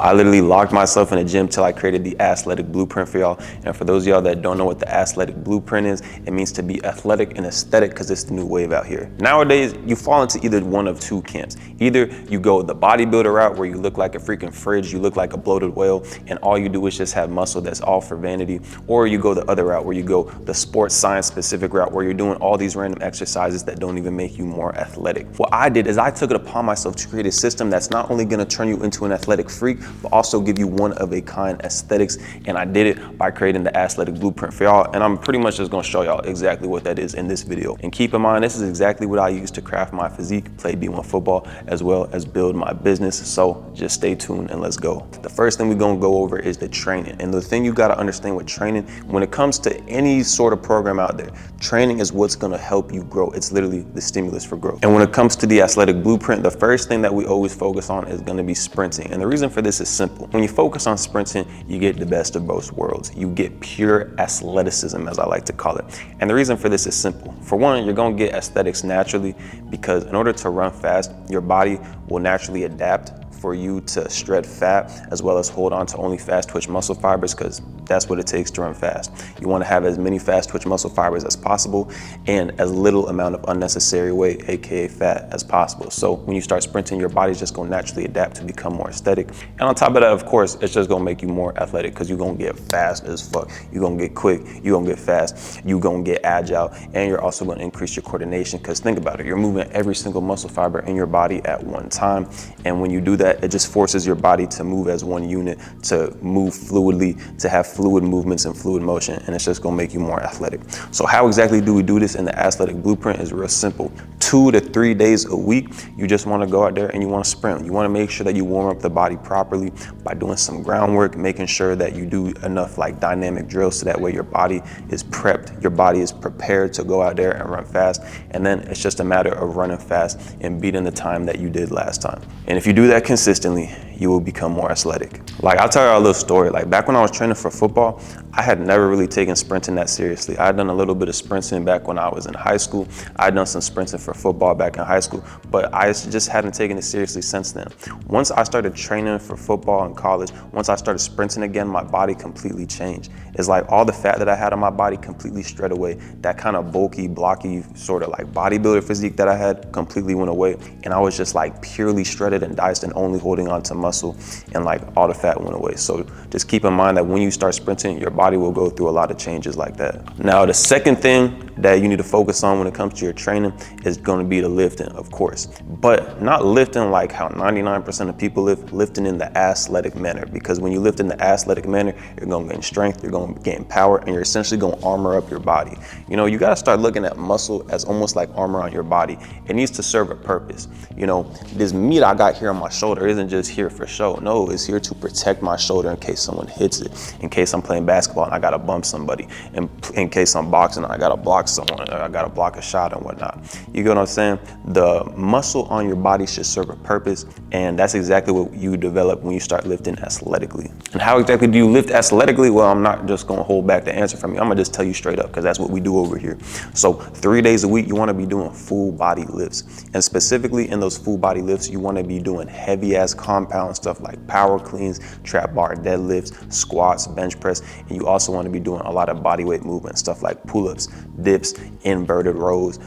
I literally locked myself in a gym till I created the athletic blueprint for y'all. And for those of y'all that don't know what the athletic blueprint is, it means to be athletic and aesthetic because it's the new wave out here. Nowadays, you fall into either one of two camps. Either you go the bodybuilder route where you look like a freaking fridge, you look like a bloated whale, and all you do is just have muscle that's all for vanity. Or you go the other route where you go the sports science specific route where you're doing all these random exercises that don't even make you more athletic. What I did is I took it upon myself to create a system that's not only gonna turn you into an athletic freak, but also give you one of a kind aesthetics. And I did it by creating the athletic blueprint for y'all. And I'm pretty much just gonna show y'all exactly what that is in this video. And keep in mind, this is exactly what I use to craft my physique, play D1 football, as well as build my business. So just stay tuned and let's go. The first thing we're gonna go over is the training. And the thing you gotta understand with training, when it comes to any sort of program out there, training is what's gonna help you grow. It's literally the stimulus for growth. And when it comes to the athletic blueprint, the first thing that we always focus on is gonna be sprinting. And the reason for this is simple. When you focus on sprinting, you get the best of both worlds. You get pure athleticism, as I like to call it. And the reason for this is simple. For one, you're gonna get aesthetics naturally because in order to run fast, your body will naturally adapt for you to shred fat as well as hold on to only fast twitch muscle fibers because that's what it takes to run fast. You want to have as many fast twitch muscle fibers as possible and as little amount of unnecessary weight, aka fat, as possible. So when you start sprinting, your body's just gonna naturally adapt to become more aesthetic. And on top of that, of course, it's just gonna make you more athletic because you're gonna get fast as fuck. You're gonna get quick, you're gonna get fast, you're gonna get agile, and you're also gonna increase your coordination because think about it, you're moving every single muscle fiber in your body at one time. And when you do that, it just forces your body to move as one unit, to move fluidly, to have fluid movements and fluid motion, and it's just gonna make you more athletic. So how exactly do we do this in the athletic blueprint is real simple. 2 to 3 days a week, you just wanna go out there and you wanna sprint. You wanna make sure that you warm up the body properly by doing some groundwork, making sure that you do enough like dynamic drills so that way your body is prepped, your body is prepared to go out there and run fast. And then it's just a matter of running fast and beating the time that you did last time. And if you do that consistently, you will become more athletic. Like I'll tell you a little story. Like back when I was training for football, I had never really taken sprinting that seriously. I had done a little bit of sprinting back when I was in high school. I had done some sprinting for football back in high school, but I just hadn't taken it seriously since then. Once I started training for football in college, once I started sprinting again, my body completely changed. It's like all the fat that I had on my body completely shred away. That kind of bulky, blocky, sort of like bodybuilder physique that I had completely went away. And I was just like purely shredded and diced and only holding on to muscle, and like all the fat went away. So just keep in mind that when you start sprinting, your body will go through a lot of changes like that. Now, the second thing that you need to focus on when it comes to your training is going to be the lifting, of course, but not lifting like how 99% of people lift, lifting in the athletic manner, because when you lift in the athletic manner, you're going to gain strength, you're going to gain power, and you're essentially going to armor up your body. You know, you got to start looking at muscle as almost like armor on your body. It needs to serve a purpose. You know, this meat I got here on my shoulder isn't just here for show. No, it's here to protect my shoulder in case someone hits it, in case I'm playing basketball and I got to bump somebody, and in case I'm boxing and I got to block someone, I got to block a shot and whatnot. You get what I'm saying? The muscle on your body should serve a purpose, and that's exactly what you develop when you start lifting athletically. And how exactly do you lift athletically? Well, I'm not just going to hold back the answer from you. I'm going to just tell you straight up because that's what we do over here. So 3 days a week, you want to be doing full body lifts, and specifically in those full body lifts, you want to be doing heavy ass compound stuff like power cleans, trap bar deadlifts, squats, bench press, and you also want to be doing a lot of body weight movement, stuff like pull-ups, dips, inverted rows,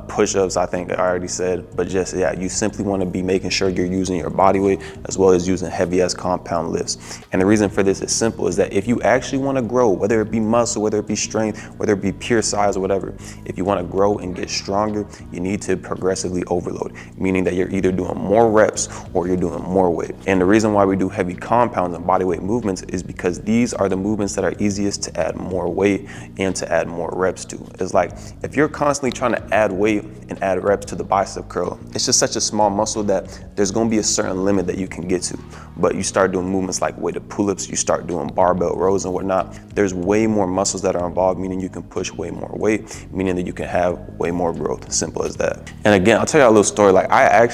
push-ups, I think I already said, but just, yeah, you simply want to be making sure you're using your body weight as well as using heavy ass compound lifts. And the reason for this is simple, is that if you actually want to grow, whether it be muscle, whether it be strength, whether it be pure size or whatever, if you want to grow and get stronger, you need to progressively overload, meaning that you're either doing more reps or you're doing more weight. And the reason why we do heavy compounds and body weight movements is because these are the movements that are easiest to add more weight and to add more reps to. It's like if you're constantly trying to add weight and add reps to the bicep curl, it's just such a small muscle that there's going to be a certain limit that you can get to. But you start doing movements like weighted pull-ups, you start doing barbell rows and whatnot, there's way more muscles that are involved, meaning you can push way more weight, meaning that you can have way more growth. Simple as that. And again, I'll tell you a little story. Like I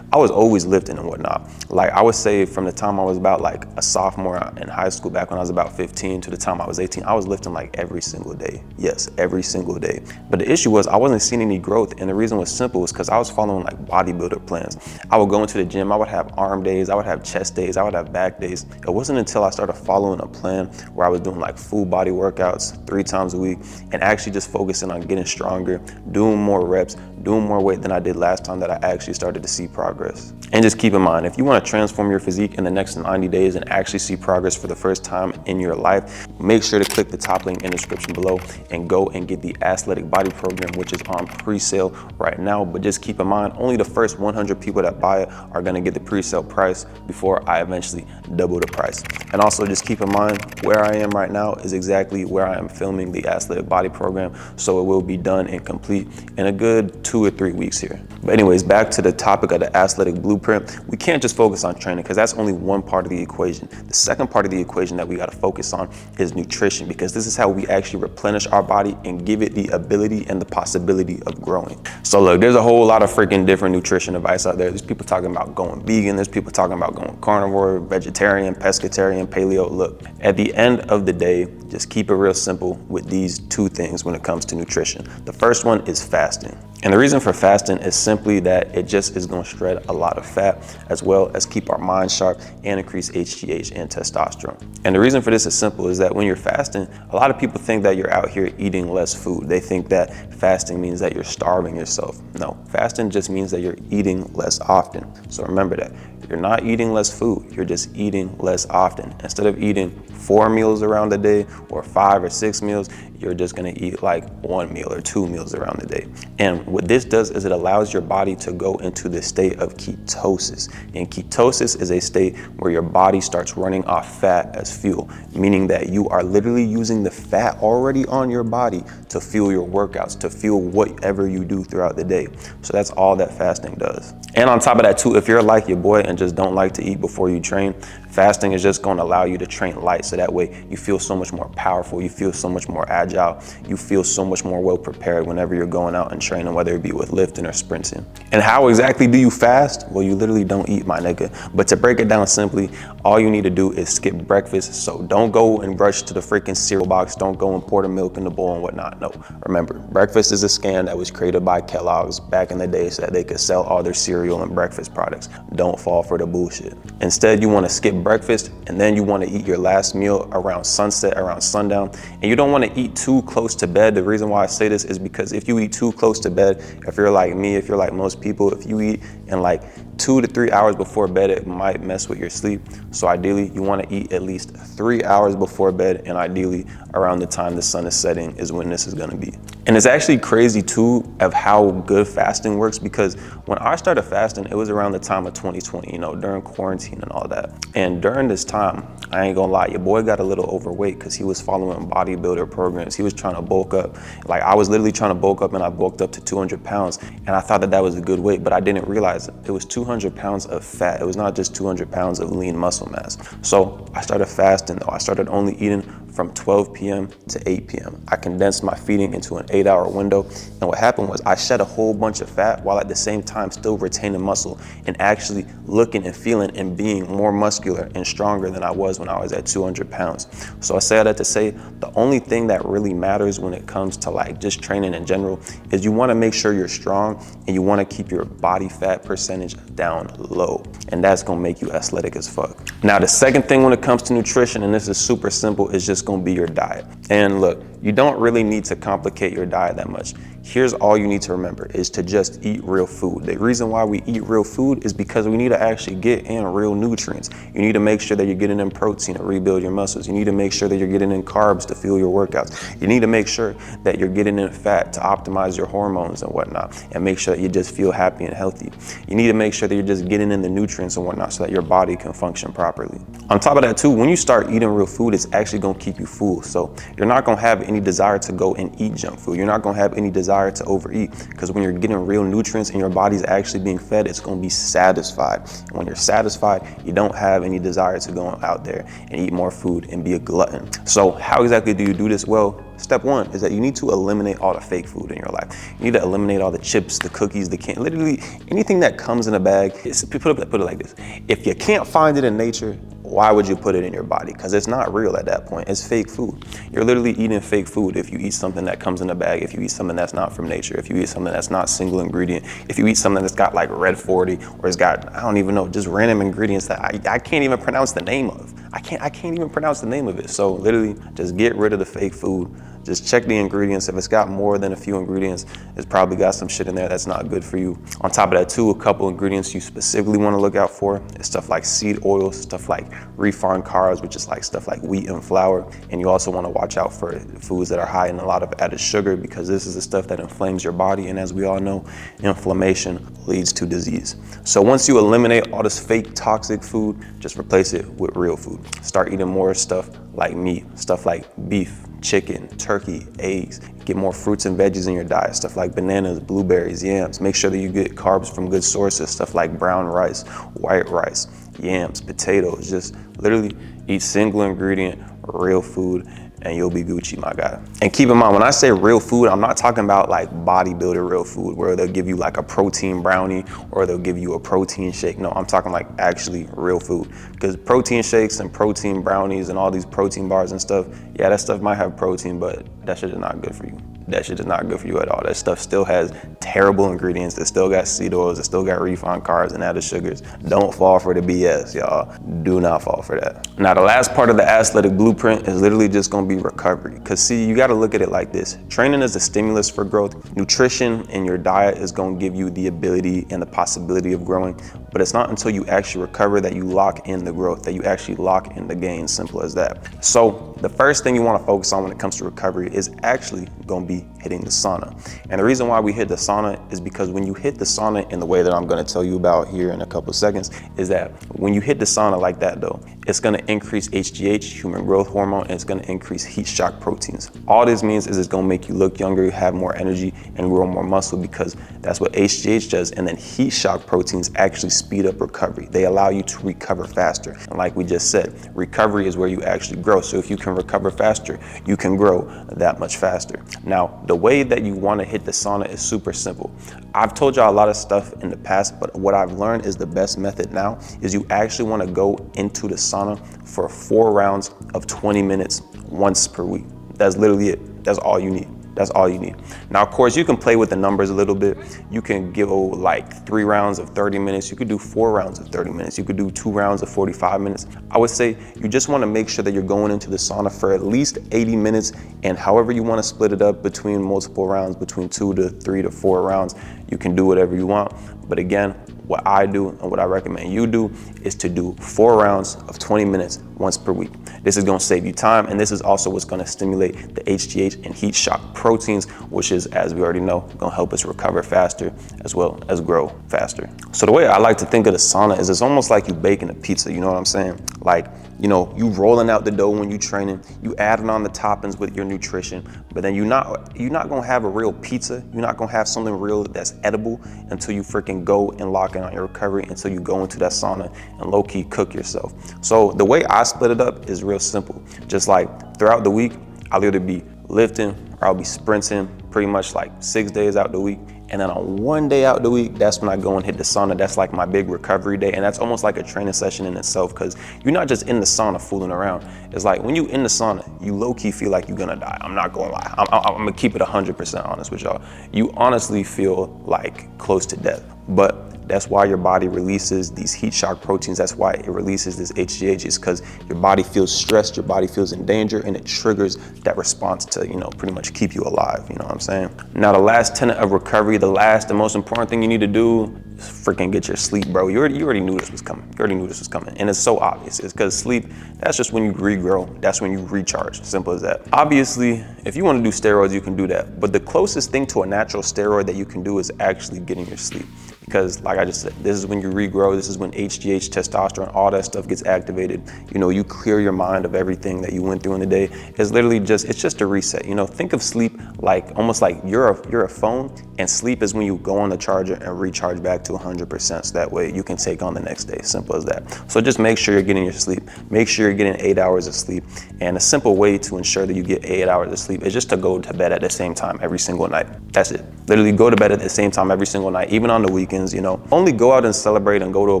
was always lifting and whatnot. Like I would say from the time I was about like a sophomore in high school, back when I was about 15 to the time I was 18, I was lifting like every single day. Yes, every single single day. But the issue was I wasn't seeing any growth, and the reason was simple, was because I was following like bodybuilder plans. I would go into the gym, I would have arm days, I would have chest days, I would have back days. It wasn't until I started following a plan where I was doing like full body workouts 3 times a week and actually just focusing on getting stronger, doing more reps, doing more weight than I did last time, that I actually started to see progress. And just keep in mind, if you want to transform your physique in the next 90 days and actually see progress for the first time in your life, make sure to click the top link in the description below and go and get the Athletic Body Program, which is on pre-sale right now. But just keep in mind, only the first 100 people that buy it are going to get the pre-sale price before I eventually double the price. And also just keep in mind, where I am right now is exactly where I am filming the Athletic Body Program, so it will be done and complete in a good 2 or 3 weeks here. But anyways, back to the topic of the athletic blueprint. We can't just focus on training, because that's only one part of the equation. The second part of the equation that we got to focus on is nutrition, because this is how we actually replenish our body and give it the ability and the possibility of growing. So look, there's a whole lot of freaking different nutrition advice out there. There's people talking about going vegan, there's people talking about going carnivore, vegetarian, pescatarian, paleo. Look, at the end of the day, just keep it real simple with these 2 things when it comes to nutrition. The first one is fasting. And the reason for fasting is simply that it just is going to shred a lot of fat, as well as keep our mind sharp and increase HGH and testosterone. And the reason for this is simple, is that when you're fasting, a lot of people think that you're out here eating less food. They think that fasting means that you're starving yourself. No, fasting just means that you're eating less often. So remember that. You're not eating less food, you're just eating less often. Instead of eating 4 meals around the day or 5 or 6 meals, you're just gonna eat like 1 meal or 2 meals around the day. And what this does is it allows your body to go into the state of ketosis. And ketosis is a state where your body starts running off fat as fuel, meaning that you are literally using the fat already on your body to fuel your workouts, to fuel whatever you do throughout the day. So that's all that fasting does. And on top of that too, if you're like your boy and just don't like to eat before you train, fasting is just going to allow you to train light, so that way you feel so much more powerful, you feel so much more agile, you feel so much more well prepared whenever you're going out and training, whether it be with lifting or sprinting. And how exactly do you fast? Well, you literally don't eat, my nigga. But to break it down simply, all you need to do is skip breakfast. So don't go and rush to the freaking cereal box, don't go and pour the milk in the bowl and whatnot. No, remember, breakfast is a scam that was created by Kellogg's back in the day so that they could sell all their cereal and breakfast products. Don't fall for the bullshit. Instead, you want to skip breakfast, and then you want to eat your last meal around sunset, around sundown. And you don't want to eat too close to bed. The reason why I say this is because if you eat too close to bed, if you're like me, if you're like most people, if you eat in like 2 to 3 hours before bed, it might mess with your sleep. So ideally, you want to eat at least 3 hours before bed, and ideally around the time the sun is setting is when this is going to be. And it's actually crazy too of how good fasting works, because when I started fasting, it was around the time of 2020, you know, during quarantine and all that. And during this time, I ain't gonna lie, your boy got a little overweight because he was following bodybuilder programs. He was trying to bulk up. Like, I was literally trying to bulk up, and I bulked up to 200 pounds. And I thought that that was a good weight, but I didn't realize it was 200 pounds of fat. It was not just 200 pounds of lean muscle mass. So I started fasting though. I started only eating from 12 p.m. to 8 p.m. I condensed my feeding into an 8-hour window. And what happened was I shed a whole bunch of fat while at the same time still retaining muscle and actually looking and feeling and being more muscular and stronger than I was when I was at 200 pounds. So I say that to say the only thing that really matters when it comes to like just training in general is you want to make sure you're strong and you want to keep your body fat percentage down low. And that's going to make you athletic as fuck. Now, the second thing when it comes to nutrition, and this is super simple, is just going to be your diet. And look, you don't really need to complicate your diet that much. Here's all you need to remember is to just eat real food. The reason why we eat real food is because we need to actually get in real nutrients. You need to make sure that you're getting in protein to rebuild your muscles. You need to make sure that you're getting in carbs to fuel your workouts. You need to make sure that you're getting in fat to optimize your hormones and whatnot, and make sure that you just feel happy and healthy. You need to make sure that you're just getting in the nutrients and whatnot so that your body can function properly. On top of that too, when you start eating real food, it's actually gonna keep you full. So you're not gonna have any desire to go and eat junk food. You're not gonna have any desire to overeat, because when you're getting real nutrients and your body's actually being fed, it's gonna be satisfied. And when you're satisfied, you don't have any desire to go out there and eat more food and be a glutton. So how exactly do you do this? Well, step one is that you need to eliminate all the fake food in your life. You need to eliminate all the chips, the cookies, the candy, literally anything that comes in a bag. Put it like this: if you can't find it in nature, why would you put it in your body? Because it's not real at that point. It's fake food. You're literally eating fake food if you eat something that comes in a bag, if you eat something that's not from nature, if you eat something that's not single ingredient, if you eat something that's got like red 40, or it's got, I don't even know, just random ingredients that I can't even pronounce the name of. I can't even pronounce the name of it. So literally just get rid of the fake food. Just check the ingredients. If it's got more than a few ingredients, it's probably got some shit in there that's not good for you. On top of that too, a couple ingredients you specifically want to look out for is stuff like seed oils, stuff like refined carbs, which is like stuff like wheat and flour. And you also want to watch out for foods that are high in a lot of added sugar, because this is the stuff that inflames your body. And as we all know, inflammation leads to disease. So once you eliminate all this fake toxic food, just replace it with real food. Start eating more stuff like meat, stuff like beef, chicken, turkey, eggs. Get more fruits and veggies in your diet, stuff like bananas, blueberries, yams. Make sure that you get carbs from good sources, stuff like brown rice, white rice, yams, potatoes. Just literally eat single ingredient, real food, and you'll be Gucci, my guy. And keep in mind, when I say real food, I'm not talking about like bodybuilder real food, where they'll give you like a protein brownie or they'll give you a protein shake. No, I'm talking like actually real food. Because protein shakes and protein brownies and all these protein bars and stuff, yeah, that stuff might have protein, but that shit is not good for you. That shit is not good for you at all. That stuff still has terrible ingredients. It still got seed oils. It still got refined carbs and added sugars. Don't fall for the BS, y'all. Do not fall for that. Now, the last part of the athletic blueprint is literally just gonna be recovery. Because see, you gotta look at it like this. Training is a stimulus for growth. Nutrition in your diet is gonna give you the ability and the possibility of growing. But it's not until you actually recover that you lock in the growth, that you actually lock in the gain. Simple as that. So the first thing you wanna focus on when it comes to recovery is actually gonna be hitting the sauna. And the reason why we hit the sauna is because when you hit the sauna in the way that I'm gonna tell you about here in a couple of seconds, is that when you hit the sauna like that though, it's gonna increase HGH, human growth hormone, and it's gonna increase heat shock proteins. All this means is it's gonna make you look younger, have more energy, and grow more muscle, because that's what HGH does. And then heat shock proteins actually speed up recovery. They allow you to recover faster. And like we just said, recovery is where you actually grow. So if you can recover faster, you can grow that much faster. Now, the way that you want to hit the sauna is super simple. I've told y'all a lot of stuff in the past, but what I've learned is the best method now is you actually want to go into the sauna for 4 rounds of 20 minutes once per week. That's literally it. That's all you need. That's all you need. Now, of course, you can play with the numbers a little bit. You can give like 3 rounds of 30 minutes. You could do 4 rounds of 30 minutes. You could do 2 rounds of 45 minutes. I would say you just want to make sure that you're going into the sauna for at least 80 minutes. And however you want to split it up between multiple rounds, between 2 to 3 to 4 rounds, you can do whatever you want. But again, what I do and what I recommend you do is to do 4 rounds of 20 minutes once per week. This is gonna save you time, and this is also what's gonna stimulate the HGH and heat shock proteins, which is, as we already know, gonna help us recover faster as well as grow faster. So the way I like to think of the sauna is it's almost like you baking a pizza, you know what I'm saying? Like, you know, you rolling out the dough when you training, you adding on the toppings with your nutrition, but then you're not gonna have a real pizza. You're not gonna have something real that's edible until you freaking go and lock in on your recovery, until you go into that sauna and low-key cook yourself. So the way I split it up is real simple. Just like throughout the week, I'll either be lifting or I'll be sprinting pretty much like 6 days out the week. And then on 1 day out the week, that's when I go and hit the sauna. That's like my big recovery day. And that's almost like a training session in itself, because you're not just in the sauna fooling around. It's like when you in the sauna, you low-key feel like you're gonna die. I'm not gonna lie. I'm gonna keep it 100% honest with y'all. You honestly feel like close to death. But that's why your body releases these heat shock proteins. That's why it releases this HGH, is because your body feels stressed, your body feels in danger, and it triggers that response to, you know, pretty much keep you alive, you know what I'm saying? Now, the last tenet of recovery, the most important thing you need to do is freaking get your sleep, bro. You already knew this was coming. You already knew this was coming. And it's so obvious. It's because sleep, that's just when you regrow. That's when you recharge. Simple as that. Obviously, if you want to do steroids, you can do that. But the closest thing to a natural steroid that you can do is actually getting your sleep. Because like I just said, this is when you regrow. This is when HGH, testosterone, all that stuff gets activated. You know, you clear your mind of everything that you went through in the day. It's literally it's just a reset. You know, think of sleep like almost like you're a phone, and sleep is when you go on the charger and recharge back to 100%. So that way you can take on the next day. Simple as that. So just make sure you're getting your sleep. Make sure you're getting 8 hours of sleep. And a simple way to ensure that you get 8 hours of sleep is just to go to bed at the same time every single night. That's it. Literally go to bed at the same time every single night, even on the weekend. weekends, you know. Only go out and celebrate and go to a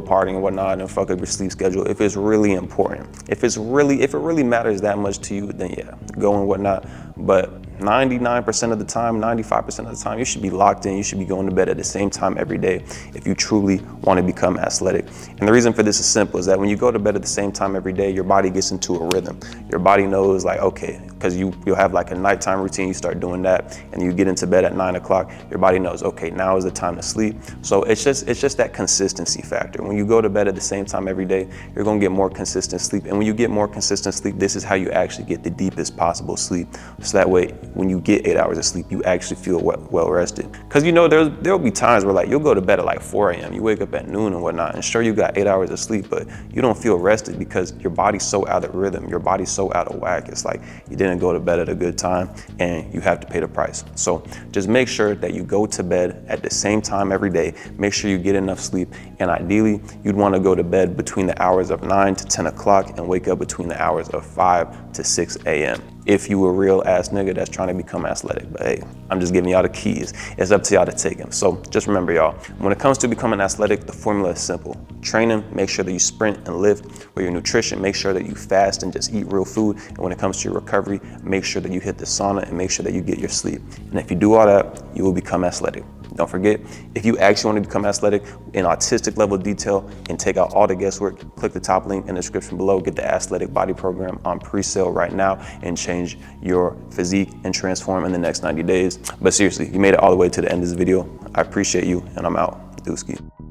party and whatnot and fuck up your sleep schedule if it's really important. If it really matters that much to you, then yeah, go and whatnot. But 99% of the time, 95% of the time, you should be locked in. You should be going to bed at the same time every day if you truly want to become athletic. And the reason for this is simple, is that when you go to bed at the same time every day, your body gets into a rhythm. Your body knows like, okay, because you'll have like a nighttime routine, you start doing that, and you get into bed at 9 o'clock, your body knows, okay, now is the time to sleep. So it's just that consistency factor. When you go to bed at the same time every day, you're gonna get more consistent sleep. And when you get more consistent sleep, this is how you actually get the deepest possible sleep. So that way, when you get 8 hours of sleep, you actually feel well rested. Because you know, there'll be times where like you'll go to bed at like 4 a.m., you wake up at noon and whatnot, and sure, you got 8 hours of sleep, but you don't feel rested because your body's so out of rhythm, your body's so out of whack. It's like you didn't go to bed at a good time and you have to pay the price. So just make sure that you go to bed at the same time every day. Make sure you get enough sleep, and ideally, you'd want to go to bed between the hours of 9 to 10 o'clock and wake up between the hours of 5 to 6 a.m. if you a real ass nigga that's trying to become athletic. But hey, I'm just giving y'all the keys. It's up to y'all to take them. So just remember, y'all, when it comes to becoming athletic, the formula is simple. Training, make sure that you sprint and lift. With your nutrition, make sure that you fast and just eat real food. And when it comes to your recovery, make sure that you hit the sauna and make sure that you get your sleep. And if you do all that, you will become athletic. Don't forget, if you actually want to become athletic in artistic level detail and take out all the guesswork, click the top link in the description below, get the Athletic Body Program on pre-sale right now and change your physique and transform in the next 90 days. But seriously, you made it all the way to the end of this video. I appreciate you, and I'm out. Dooski.